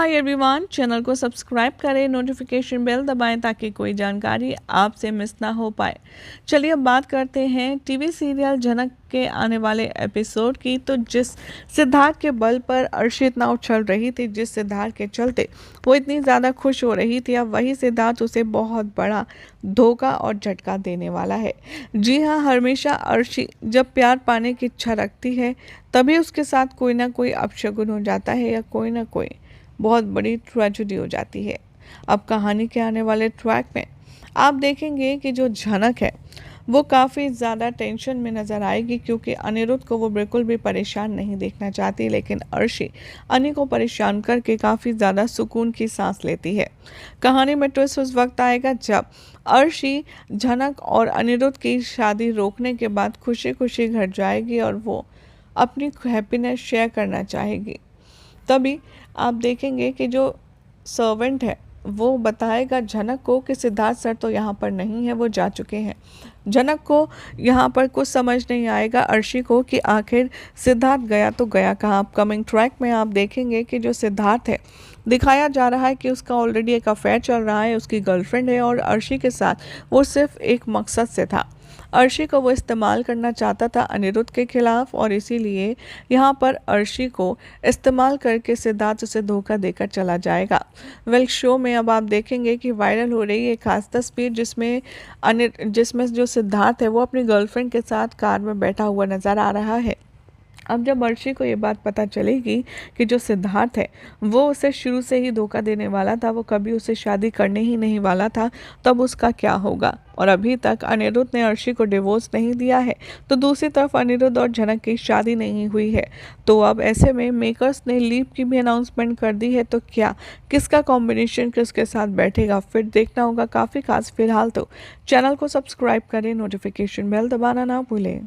Hi everyone, channel को subscribe करें, notification bell दबाएं ताकि कोई जानकारी आपसे मिस ना हो पाए। चलिए अब बात करते हैं टीवी सीरियल झनक के आने वाले एपिसोड की। तो जिस सिद्धार्थ के बल पर अर्शी इतना उछल रही थी, जिस सिद्धार्थ के चलते वो इतनी ज़्यादा खुश हो रही थी, अब वही सिद्धार्थ उसे बहुत बड़ा धोखा और झटका देने वाला है। जी हाँ, हमेशा अर्शी जब प्यार पाने की इच्छा रखती है तभी उसके साथ कोई ना कोई अपशगुन हो जाता है या कोई ना कोई बहुत बड़ी ट्रेजेडी हो जाती है। अब कहानी के आने वाले ट्रैक में आप देखेंगे कि जो झनक है वो काफ़ी ज़्यादा टेंशन में नज़र आएगी, क्योंकि अनिरुद्ध को वो बिल्कुल भी परेशान नहीं देखना चाहती, लेकिन अर्शी अनि को परेशान करके काफ़ी ज़्यादा सुकून की सांस लेती है। कहानी में ट्विस्ट उस वक्त आएगा जब अर्शी झनक और अनिरुद्ध की शादी रोकने के बाद खुशी खुशी घर जाएगी और वो अपनी हैप्पीनेस शेयर करना चाहेगी। तभी आप देखेंगे कि जो सर्वेंट है वो बताएगा झनक को कि सिद्धार्थ सर तो यहाँ पर नहीं है, वो जा चुके हैं। झनक को यहाँ पर कुछ समझ नहीं आएगा अर्शी को कि आखिर सिद्धार्थ गया तो गया कहाँ। अपकमिंग ट्रैक में आप देखेंगे कि जो सिद्धार्थ है दिखाया जा रहा है कि उसका ऑलरेडी एक अफेयर चल रहा है, उसकी गर्लफ्रेंड है और अर्शी के साथ वो सिर्फ एक मकसद से था। अर्शी को वो इस्तेमाल करना चाहता था अनिरुद्ध के खिलाफ, और इसीलिए यहाँ पर अर्शी को इस्तेमाल करके सिद्धार्थ उसे धोखा देकर चला जाएगा। वेल, शो में अब आप देखेंगे कि वायरल हो रही है एक खास तस्वीर जिसमें जो सिद्धार्थ है वो अपनी गर्लफ्रेंड के साथ कार में बैठा हुआ नजर आ रहा है। अब जब अर्शी को ये बात पता चलेगी कि जो सिद्धार्थ है वो उसे शुरू से ही धोखा देने वाला था, वो कभी उसे शादी करने ही नहीं वाला था, तब उसका क्या होगा। और अभी तक अनिरुद्ध ने अर्शी को डिवोर्स नहीं दिया है, तो दूसरी तरफ अनिरुद्ध और झनक की शादी नहीं हुई है। तो अब ऐसे में मेकर्स ने लीव की भी अनाउंसमेंट कर दी है। तो क्या किसका कॉम्बिनेशन किसके साथ बैठेगा फिर देखना होगा काफ़ी खास। फिलहाल तो चैनल को सब्सक्राइब करें, नोटिफिकेशन बेल दबाना ना भूलें।